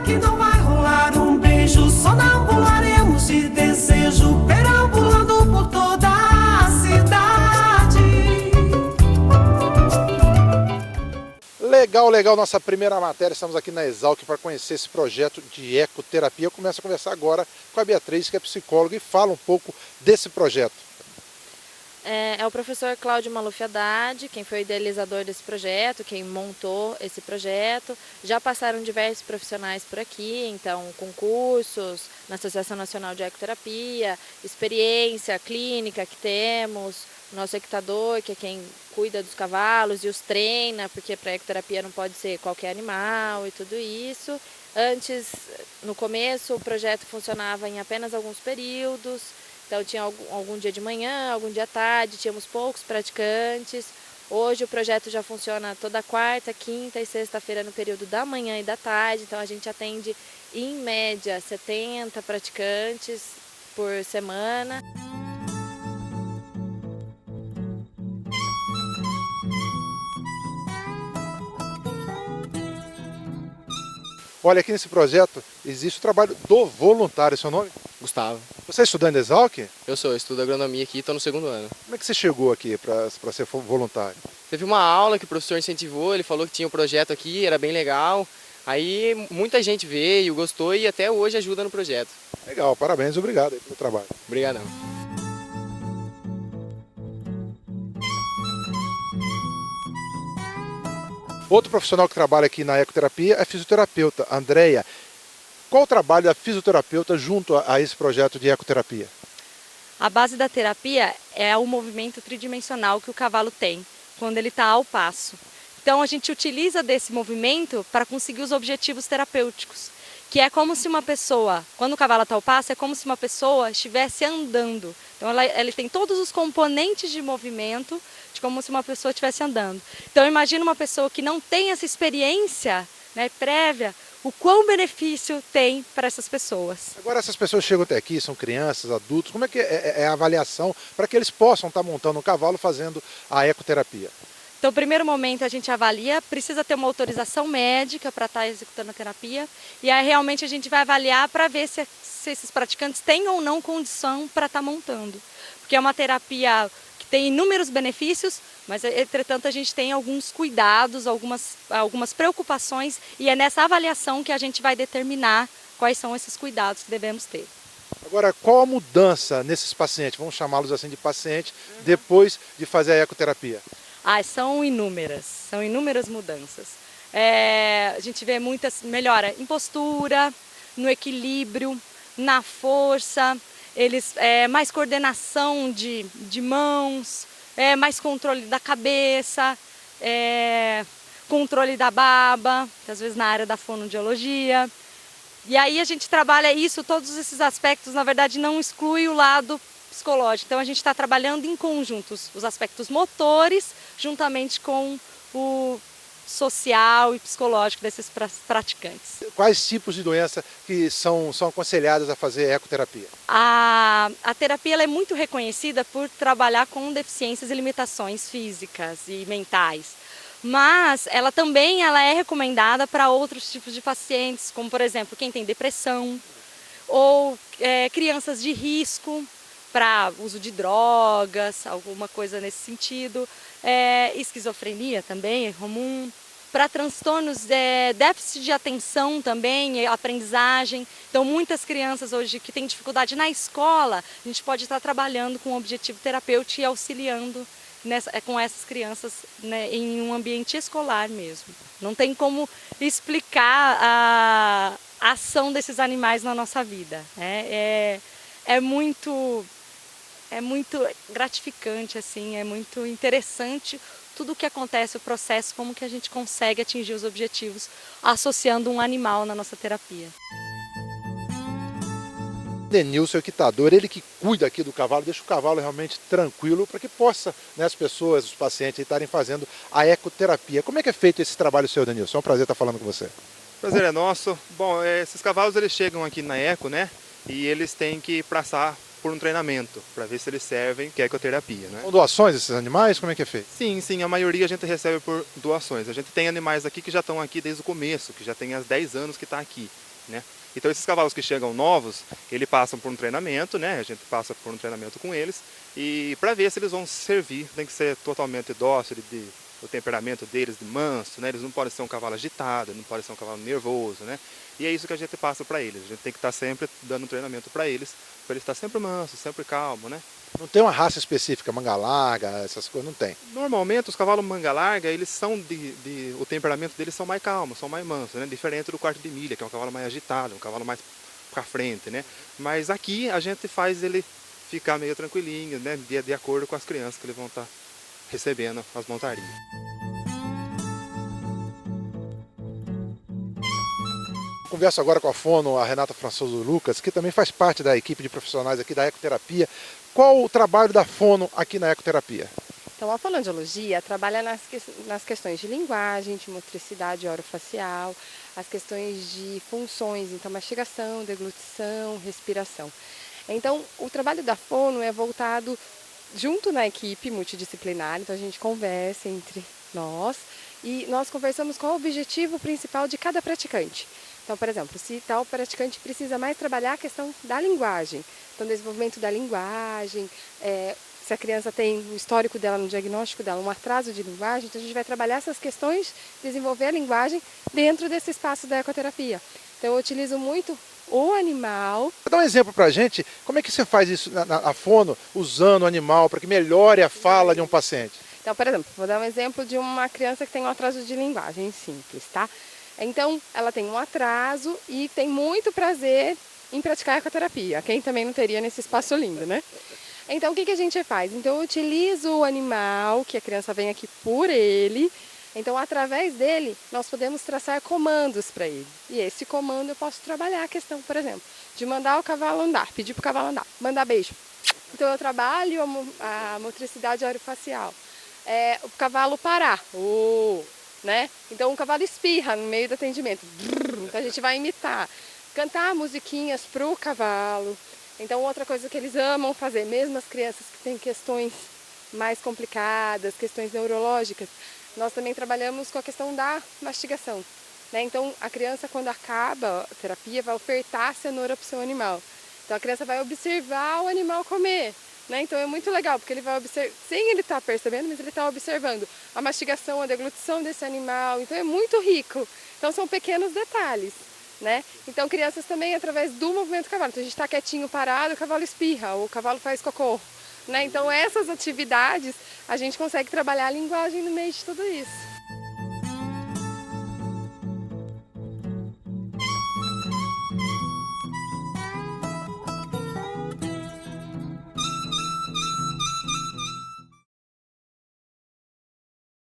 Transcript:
que não vai rolar um beijo, sonambularemos de desejo, perambulando por toda a cidade. Legal, legal, nossa primeira matéria. Estamos aqui na Exalc para conhecer esse projeto de ecoterapia. Eu começo a conversar agora com a Beatriz, que é psicóloga, e fala um pouco desse projeto. É o professor Cláudio Maluf Haddad, quem foi o idealizador desse projeto, quem montou esse projeto. Já passaram diversos profissionais por aqui, então concursos na Associação Nacional de Ecoterapia, experiência clínica que temos, nosso equitador, que é quem cuida dos cavalos e os treina, porque para ecoterapia não pode ser qualquer animal e tudo isso. Antes, no começo, o projeto funcionava em apenas alguns períodos. Então tinha algum dia de manhã, algum dia à tarde, tínhamos poucos praticantes. Hoje o projeto já funciona toda quarta, quinta e sexta-feira no período da manhã e da tarde. Então a gente atende em média 70 praticantes por semana. Olha, aqui nesse projeto existe o trabalho do voluntário. Seu nome? Gustavo. Você é estudante da Exalc? Eu estudo agronomia aqui e estou no segundo ano. Como é que você chegou aqui para ser voluntário? Teve uma aula que o professor incentivou, ele falou que tinha um projeto aqui, era bem legal. Aí muita gente veio, gostou e até hoje ajuda no projeto. Legal, parabéns, obrigado aí pelo trabalho. Obrigadão. Outro profissional que trabalha aqui na ecoterapia é a fisioterapeuta, Andréia. Qual o trabalho da fisioterapeuta junto a esse projeto de ecoterapia? A base da terapia é o movimento tridimensional que o cavalo tem quando ele está ao passo. Então a gente utiliza desse movimento para conseguir os objetivos terapêuticos, que é como se uma pessoa, quando o cavalo está ao passo, é como se uma pessoa estivesse andando. Então ele tem todos os componentes de movimento, de como se uma pessoa estivesse andando. Então imagina uma pessoa que não tem essa experiência, né, prévia, o quão benefício tem para essas pessoas. Agora essas pessoas chegam até aqui, são crianças, adultos, como é que é a avaliação para que eles possam estar montando um cavalo fazendo a ecoterapia? Então, no primeiro momento a gente avalia, precisa ter uma autorização médica para estar executando a terapia, e aí realmente a gente vai avaliar para ver se esses praticantes têm ou não condição para estar montando. Porque é uma terapia que tem inúmeros benefícios, mas entretanto a gente tem alguns cuidados, algumas preocupações, e é nessa avaliação que a gente vai determinar quais são esses cuidados que devemos ter. Agora, qual a mudança nesses pacientes, vamos chamá-los assim de paciente, depois de fazer a ecoterapia? São inúmeras mudanças. A gente vê muitas melhora em postura, no equilíbrio, na força, mais coordenação de mãos, mais controle da cabeça, controle da baba, às vezes na área da fonoaudiologia. E aí a gente trabalha isso, todos esses aspectos, na verdade não exclui o lado psicológico. Então a gente está trabalhando em conjuntos os aspectos motores, juntamente com o social e psicológico desses praticantes. Quais tipos de doença que são aconselhadas a fazer ecoterapia? A terapia ela é muito reconhecida por trabalhar com deficiências e limitações físicas e mentais, mas ela também é recomendada para outros tipos de pacientes, como por exemplo quem tem depressão ou crianças de risco para uso de drogas, alguma coisa nesse sentido. Esquizofrenia também é comum. Para transtornos, déficit de atenção também, aprendizagem. Então, muitas crianças hoje que têm dificuldade na escola, a gente pode estar trabalhando com um objetivo terapêutico e auxiliando com essas crianças, né, em um ambiente escolar mesmo. Não tem como explicar a ação desses animais na nossa vida, né? É muito gratificante, assim, é muito interessante tudo o que acontece, o processo, como que a gente consegue atingir os objetivos associando um animal na nossa terapia. Denilson, o equitador, ele que cuida aqui do cavalo, deixa o cavalo realmente tranquilo para que possa, né, as pessoas, os pacientes estarem fazendo a ecoterapia. Como é que é feito esse trabalho seu, Denilson? É um prazer estar falando com você. Prazer é nosso. Bom, esses cavalos eles chegam aqui na eco, né? E eles têm que passar por um treinamento para ver se eles servem, que é a ecoterapia, né? São doações desses animais? Como é que é feito? Sim, a maioria a gente recebe por doações. A gente tem animais aqui que já estão aqui desde o começo, que já tem há 10 anos que está aqui. né? Então esses cavalos que chegam novos, eles passam por um treinamento, né? A gente passa por um treinamento com eles e para ver se eles vão servir, tem que ser totalmente dócil, o temperamento deles de manso, né? Eles não podem ser um cavalo agitado, não podem ser um cavalo nervoso, né? E é isso que a gente passa para eles. A gente tem que estar sempre dando treinamento para eles estar sempre manso, sempre calmo, né? Não tem uma raça específica, manga larga, essas coisas não tem. Normalmente os cavalos manga larga, eles são o temperamento deles são mais calmos, são mais mansos, né? Diferente do quarto de milha, que é um cavalo mais agitado, um cavalo mais para frente, né? Mas aqui a gente faz ele ficar meio tranquilinho, né? De acordo com as crianças que eles vão estar recebendo as montarias. Converso agora com a fono, a Renata Françoso Lucas, que também faz parte da equipe de profissionais aqui da ecoterapia. Qual o trabalho da fono aqui na ecoterapia? Então, a fonoaudiologia trabalha nas questões de linguagem, de motricidade orofacial, as questões de funções, então mastigação, deglutição, respiração. Então, o trabalho da fono é voltado junto na equipe multidisciplinar, então a gente conversa entre nós e nós conversamos qual o objetivo principal de cada praticante. Então, por exemplo, se tal praticante precisa mais trabalhar a questão da linguagem, então desenvolvimento da linguagem, se a criança tem o histórico dela no diagnóstico dela, um atraso de linguagem, então a gente vai trabalhar essas questões, desenvolver a linguagem dentro desse espaço da ecoterapia. Então eu utilizo muito o animal. Dá um exemplo pra gente, como é que você faz isso na fono, usando o animal, para que melhore a fala de um paciente? Então, por exemplo, vou dar um exemplo de uma criança que tem um atraso de linguagem simples, tá? Então, ela tem um atraso e tem muito prazer em praticar ecoterapia. Quem também não teria nesse espaço lindo, né? Então, o que a gente faz? Então, eu utilizo o animal, que a criança vem aqui por ele. Então, através dele, nós podemos traçar comandos para ele. E esse comando eu posso trabalhar a questão, por exemplo, de mandar o cavalo andar, pedir para o cavalo andar, mandar beijo. Então, eu trabalho a motricidade orofacial. O cavalo parar. Né? Então o cavalo espirra no meio do atendimento, então a gente vai imitar, cantar musiquinhas para o cavalo. Então outra coisa que eles amam fazer, mesmo as crianças que têm questões mais complicadas, questões neurológicas, nós também trabalhamos com a questão da mastigação, né? Então a criança, quando acaba a terapia, vai ofertar a cenoura para o seu animal. Então a criança vai observar o animal comer. Né? Então é muito legal, porque ele vai observar, sem ele estar percebendo, mas ele está observando a mastigação, a deglutição desse animal, então é muito rico. Então são pequenos detalhes, né? Então crianças também através do movimento do cavalo, então a gente está quietinho, parado, o cavalo espirra, o cavalo faz cocô, né? Então essas atividades a gente consegue trabalhar a linguagem no meio de tudo isso.